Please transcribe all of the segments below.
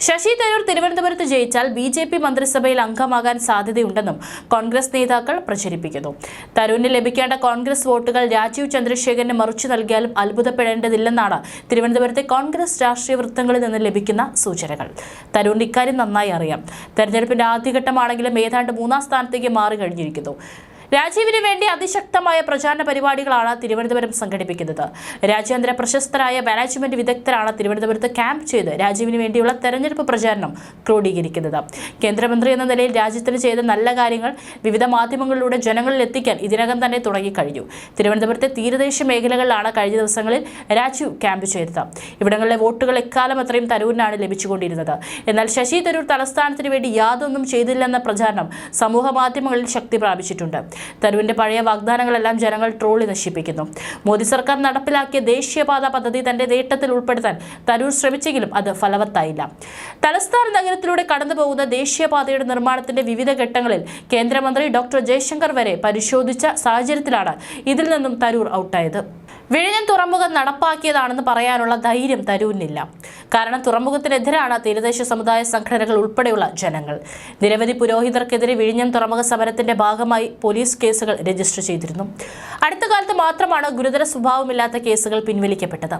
ശശി തരൂർ തിരുവനന്തപുരത്ത് ജയിച്ചാൽ ബി.ജെ.പി. മന്ത്രിസഭയിൽ അംഗമാകാൻ സാധ്യതയുണ്ടെന്നും കോൺഗ്രസ് നേതാക്കൾ പ്രചരിപ്പിക്കുന്നു. തരൂരിന് ലഭിക്കേണ്ട കോൺഗ്രസ് വോട്ടുകൾ രാജീവ് ചന്ദ്രശേഖരന് മറിച്ചു നൽകിയാലും അത്ഭുതപ്പെടേണ്ടതില്ലെന്നാണ് തിരുവനന്തപുരത്തെ കോൺഗ്രസ് രാഷ്ട്രീയ വൃത്തങ്ങളിൽ നിന്ന് ലഭിക്കുന്ന സൂചനകൾ. തരൂരിന് ഇക്കാര്യം നന്നായി അറിയാം. തെരഞ്ഞെടുപ്പിന്റെ ആദ്യഘട്ടമാണെങ്കിലും ഏതാണ്ട് 3ാം സ്ഥാനത്തേക്ക് മാറിക്കഴിഞ്ഞിരിക്കുന്നു. രാജീവിന് വേണ്ടി അതിശക്തമായ പ്രചാരണ പരിപാടികളാണ് തിരുവനന്തപുരം സംഘടിപ്പിക്കുന്നത്. രാജ്യാന്തര പ്രശസ്തരായ മാനേജ്മെന്റ് വിദഗ്ധരാണ് തിരുവനന്തപുരത്ത് ക്യാമ്പ് ചെയ്ത് രാജീവിന് വേണ്ടിയുള്ള തെരഞ്ഞെടുപ്പ് പ്രചാരണം ക്രോഡീകരിക്കുന്നത്. കേന്ദ്രമന്ത്രി എന്ന നിലയിൽ രാജ്യത്തിന് ചെയ്ത നല്ല കാര്യങ്ങൾ വിവിധ മാധ്യമങ്ങളിലൂടെ ജനങ്ങളിൽ എത്തിക്കാൻ ഇതിനകം തന്നെ തുടങ്ങിക്കഴിഞ്ഞു. തിരുവനന്തപുരത്തെ തീരദേശ മേഖലകളിലാണ് കഴിഞ്ഞ ദിവസങ്ങളിൽ രാജീവ് ക്യാമ്പ് ചെയ്തത്. ഇവിടങ്ങളിലെ വോട്ടുകൾ എക്കാലം അത്രയും തരൂരിനാണ് ലഭിച്ചുകൊണ്ടിരുന്നത്. എന്നാൽ ശശി തരൂർ തലസ്ഥാനത്തിന് വേണ്ടി യാതൊന്നും ചെയ്തില്ലെന്ന പ്രചാരണം സമൂഹ മാധ്യമങ്ങളിൽ ശക്തി പ്രാപിച്ചിട്ടുണ്ട്. തരൂരിന്റെ പഴയ വാഗ്ദാനങ്ങളെല്ലാം ജനങ്ങൾ ട്രോളി നശിപ്പിക്കുന്നു. മോദി സർക്കാർ നടപ്പിലാക്കിയ ദേശീയപാത പദ്ധതി തന്റെ നേട്ടത്തിൽ ഉൾപ്പെടുത്താൻ തരൂർ ശ്രമിച്ചെങ്കിലും അത് ഫലവത്തായില്ല. തലസ്ഥാന നഗരത്തിലൂടെ കടന്നുപോകുന്ന ദേശീയപാതയുടെ നിർമ്മാണത്തിന്റെ വിവിധ ഘട്ടങ്ങളിൽ കേന്ദ്രമന്ത്രി ഡോക്ടർ ജയശങ്കർ വരെ പരിശോധിച്ച സാഹചര്യത്തിലാണ് ഇതിൽ നിന്നും തരൂർ ഔട്ടായത്. വിഴിഞ്ഞം തുറമുഖം നടപ്പാക്കിയതാണെന്ന് പറയാനുള്ള ധൈര്യം തരൂരിനില്ല. കാരണം തുറമുഖത്തിനെതിരാണ് തീരദേശ സമുദായ സംഘടനകൾ ഉൾപ്പെടെയുള്ള ജനങ്ങൾ. നിരവധി പുരോഹിതർക്കെതിരെ വിഴിഞ്ഞം തുറമുഖ സമരത്തിന്റെ ഭാഗമായി പോലീസ് കേസുകൾ രജിസ്റ്റർ ചെയ്തിരുന്നു. അടുത്ത കാലത്ത് മാത്രമാണ് ഗുരുതര സ്വഭാവമില്ലാത്ത കേസുകൾ പിൻവലിക്കപ്പെട്ടത്.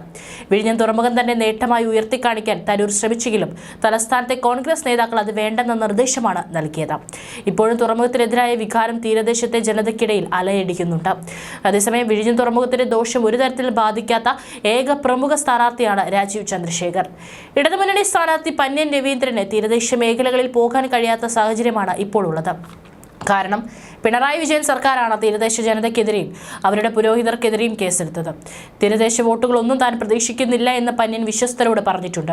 വിഴിഞ്ഞം തുറമുഖം തന്നെ നേട്ടമായി ഉയർത്തിക്കാണിക്കാൻ തരൂർ ശ്രമിച്ചെങ്കിലും തലസ്ഥാനത്തെ കോൺഗ്രസ് നേതാക്കൾ അത് വേണ്ടെന്ന നിർദ്ദേശമാണ് നൽകിയത്. ഇപ്പോഴും തുറമുഖത്തിനെതിരായ വികാരം തീരദേശത്തെ ജനതയ്ക്കിടയിൽ അലയടിക്കുന്നുണ്ട്. അതേസമയം വിഴിഞ്ഞം തുറമുഖത്തിന്റെ ദോഷം ഒരു തരത്തിൽ ബാധിക്കാത്ത ഏക പ്രമുഖ സ്ഥാനാർത്ഥിയാണ് രാജീവ് ചന്ദ്രശേഖർ. ഇടതുമുന്നണി സ്ഥാനാർത്ഥി പന്ന്യൻ രവീന്ദ്രന് തീരദേശ മേഖലകളിൽ പോകാൻ കഴിയാത്ത സാഹചര്യമാണ് ഇപ്പോൾ ഉള്ളത്. കാരണം പിണറായി വിജയൻ സർക്കാരാണ് തീരദേശ ജനതയ്ക്കെതിരെയും അവരുടെ പുരോഹിതർക്കെതിരെയും കേസെടുത്തത്. തീരദേശ വോട്ടുകളൊന്നും താൻ പ്രതീക്ഷിക്കുന്നില്ല എന്ന് പന്ന്യൻ വിശ്വസ്തരോട് പറഞ്ഞിട്ടുണ്ട്.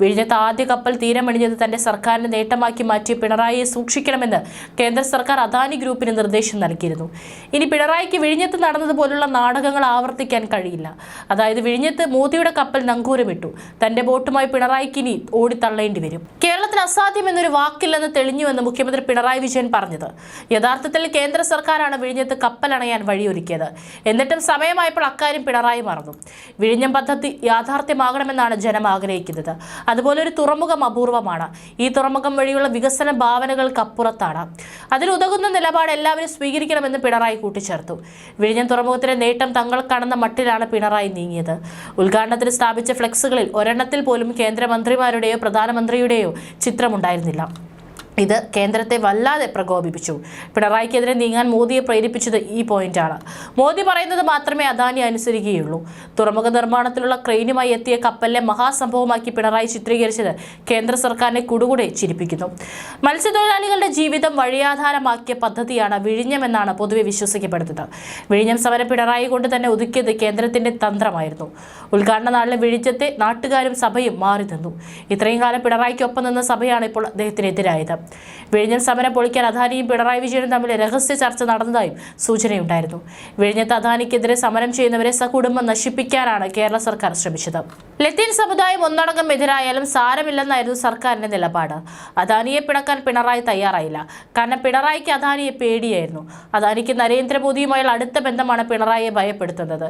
വിഴിഞ്ഞത്ത് ആദ്യ കപ്പൽ തീരമണിഞ്ഞത് തന്റെ സർക്കാരിന്റെ നേട്ടമാക്കി മാറ്റി പിണറായിയെ സൂക്ഷിക്കണമെന്ന് കേന്ദ്ര സർക്കാർ അദാനി ഗ്രൂപ്പിന് നിർദ്ദേശം നൽകിയിരുന്നു. ഇനി പിണറായിക്ക് വിഴിഞ്ഞത്ത് നടന്നതുപോലുള്ള നാടകങ്ങൾ ആവർത്തിക്കാൻ കഴിയില്ല. അതായത് വിഴിഞ്ഞത്ത് മോദിയുടെ കപ്പൽ നങ്കൂരമിട്ടു, തന്റെ ബോട്ടുമായി പിണറായിക്ക് ഇനി ഓടിത്തള്ളേണ്ടി വരും. കേരളത്തിൽ അസാധ്യമെന്നൊരു വാക്കില്ലെന്ന് തെളിഞ്ഞുവെന്ന് മുഖ്യമന്ത്രി പിണറായി വിജയൻ പറഞ്ഞത്. യഥാർത്ഥത്തിൽ കേന്ദ്ര സർക്കാരാണ് വിഴിഞ്ഞത്ത് കപ്പലണയാൻ വഴിയൊരുക്കിയത്. എന്നിട്ടും സമയമായപ്പോൾ അക്കാര്യം പിണറായി മറന്നു. വിഴിഞ്ഞം പദ്ധതി യാഥാർത്ഥ്യമാകണമെന്നാണ് ജനം ആഗ്രഹിക്കുന്നത്. അതുപോലെ ഒരു തുറമുഖം അപൂർവമാണ്. ഈ തുറമുഖം വഴിയുള്ള വികസന ഭാവനകൾക്കപ്പുറത്താണ്. അതിനുതകുന്ന നിലപാട് എല്ലാവരും സ്വീകരിക്കണമെന്ന് പിണറായി കൂട്ടിച്ചേർത്തു. വിഴിഞ്ഞം തുറമുഖത്തിന്റെ നേട്ടം തങ്ങൾക്കാണെന്ന മട്ടിലാണ് പിണറായി നീങ്ങിയത്. ഉദ്ഘാടനത്തിന് സ്ഥാപിച്ച ഫ്ലെക്സുകളിൽ ഒരെണ്ണത്തിൽ പോലും കേന്ദ്രമന്ത്രിമാരുടെയോ പ്രധാനമന്ത്രിയുടെയോ ചിത്രമുണ്ടായിരുന്നില്ല. ഇത് കേന്ദ്രത്തെ വല്ലാതെ പ്രകോപിപ്പിച്ചു. പിണറായിക്കെതിരെ നീങ്ങാൻ മോദിയെ പ്രേരിപ്പിച്ചത് ഈ പോയിന്റാണ്. മോദി പറയുന്നത് മാത്രമേ അദാനി അനുസരിക്കുകയുള്ളൂ. തുറമുഖ നിർമ്മാണത്തിലുള്ള ക്രെയിനുമായി എത്തിയ കപ്പലിനെ മഹാസംഭവമാക്കി പിണറായി ചിത്രീകരിച്ചത് കേന്ദ്ര സർക്കാരിനെ കുടുകൂടെ ചിരിപ്പിക്കുന്നു. മത്സ്യത്തൊഴിലാളികളുടെ ജീവിതം വഴിയാധാരമാക്കിയ പദ്ധതിയാണ് വിഴിഞ്ഞമെന്നാണ് പൊതുവെ വിശ്വസിക്കപ്പെടുന്നത്. വിഴിഞ്ഞം സമരം പിണറായി കൊണ്ട് തന്നെ ഒതുക്കിയത് കേന്ദ്രത്തിന്റെ തന്ത്രമായിരുന്നു. ഉദ്ഘാടന നാളിലെ വിഴിഞ്ഞത്തെ നാട്ടുകാരും സഭയും മാറി നിന്നു. ഇത്രയും കാലം പിണറായിക്കൊപ്പം നിന്ന സഭയാണ് ഇപ്പോൾ അദ്ദേഹത്തിനെതിരായത്. വിഴിഞ്ഞം സമരം പൊളിക്കാൻ അദാനിയും പിണറായി വിജയനും തമ്മിൽ രഹസ്യ ചർച്ച നടന്നതായും സൂചനയുണ്ടായിരുന്നു. വിഴിഞ്ഞത്ത് അദാനിക്കെതിരെ സമരം ചെയ്യുന്നവരെ സകുടുംബം നശിപ്പിക്കാനാണ് കേരള സർക്കാർ ശ്രമിച്ചത്. ലത്തീൻ സമുദായം ഒന്നടങ്കം എതിരായാലും സാരമില്ലെന്നായിരുന്നു സർക്കാരിന്റെ നിലപാട്. അദാനിയെ പിണക്കാൻ പിണറായി തയ്യാറായില്ല. കാരണം പിണറായിക്ക് അദാനിയെ പേടിയായിരുന്നു. അദാനിക്ക് നരേന്ദ്രമോദിയുമായുള്ള അടുത്ത ബന്ധമാണ് പിണറായിയെ ഭയപ്പെടുത്തുന്നത്.